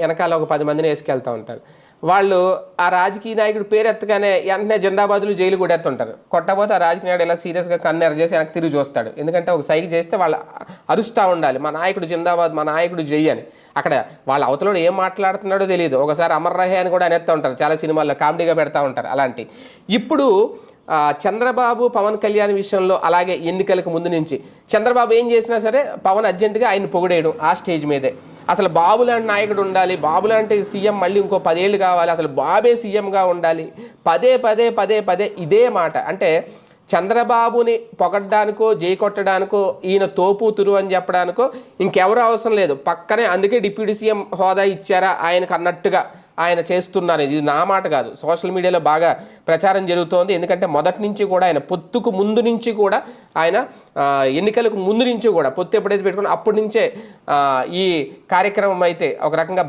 వెనకాల ఒక 10 మందిని వేసుకెళ్తూ ఉంటారు. వాళ్ళు ఆ రాజకీయ నాయకుడు పేరు ఎత్తగానే వెంటనే జిందాబాదులు జైలు కూడా ఎత్తుంటారు. కొట్టకపోతే ఆ రాజకీయ నాయుడు ఇలా సీరియస్గా కన్ను ఎర్ర వెనక్కి తిరిగి చూస్తాడు. ఎందుకంటే ఒక సైకి చేస్తే వాళ్ళు అరుస్తూ ఉండాలి, మా నాయకుడు జిందాబాద్, మా నాయకుడు జై అని. అక్కడ వాళ్ళ అవతలోడు ఏం మాట్లాడుతున్నాడో తెలియదు. ఒకసారి అమర్ రహే అని కూడా అనేస్తూ ఉంటారు, చాలా సినిమాల్లో కామెడీగా పెడతా ఉంటారు అలాంటి. ఇప్పుడు చంద్రబాబు పవన్ కళ్యాణ్ విషయంలో అలాగే ఎన్నికలకు ముందు నుంచి చంద్రబాబు ఏం చేసినా సరే పవన్ అర్జెంటుగా ఆయన పొగిడేయడం ఆ స్టేజ్ మీదే. అసలు బాబు లాంటి నాయకుడు ఉండాలి, బాబు లాంటి సీఎం మళ్ళీ ఇంకో 10 ఏళ్ళు కావాలి, అసలు బాబే సీఎంగా ఉండాలి, పదే పదే పదే పదే ఇదే మాట. అంటే చంద్రబాబుని పొగడ్డానికో జై కొట్టడానికో ఈయన తోపుతురు అని చెప్పడానికో ఇంకెవరు అవసరం లేదు. పక్కనే అందుకే డిప్యూటీ సీఎం హోదా ఇచ్చారా ఆయనకు అన్నట్టుగా ఆయన చేస్తున్నారు. ఇది నా మాట కాదు, సోషల్ మీడియాలో బాగా ప్రచారం జరుగుతోంది. ఎందుకంటే మొదటి నుంచి కూడా ఆయన పొత్తుకు ముందు నుంచి కూడా ఆయన ఎన్నికలకు ముందు నుంచి కూడా పొత్తు ఎప్పుడైతే పెట్టుకున్నా అప్పటి నుంచే ఈ కార్యక్రమం అయితే ఒక రకంగా